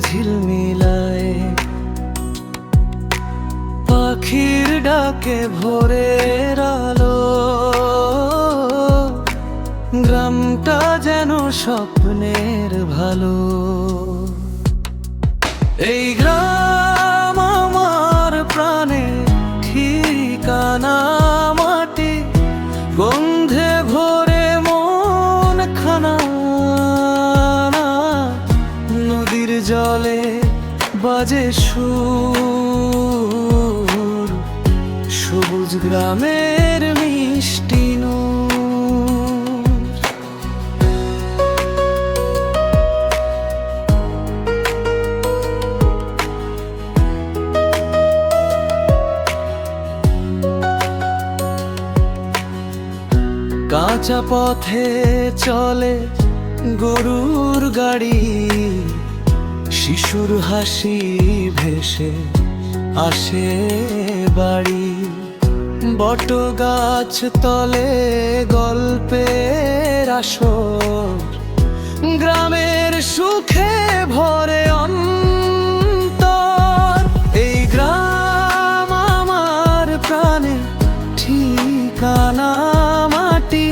ঝিলমিলায়, পাখির ডাকে ভোরের আলো, গ্রামটা যেন স্বপ্নের ভালো। এই গ্রাম আমার প্রাণে ঠিকানা, মাটি গন্ধে ভরে মন খানা। নদীর জলে বাজে সুর, সবুজ গ্রামের মিষ্টি নূর। কাঁচা পথে চলে গরুর গাড়ি, শিশুর হাসি ভেসে আসে বাড়ি। বট গাছ তলে গল্পের আসর, গ্রামের সুখে ভরে অন্তর। এই গ্রাম আমার প্রাণে ঠিকানা, মাটি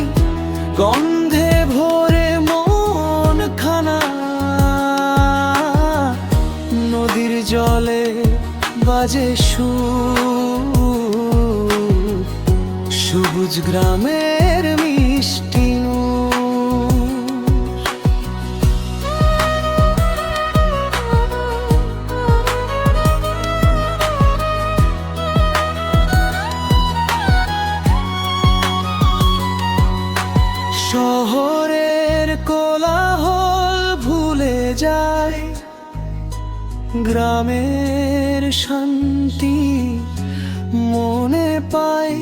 গন্ধে ভরে মন খানা। নদীর জলে বাজে সুর, সবুজ গ্রামের মিষ্টি নূর। শহরের কোলাহল ভুলে যায়, গ্রামের শান্তি মনে পাই।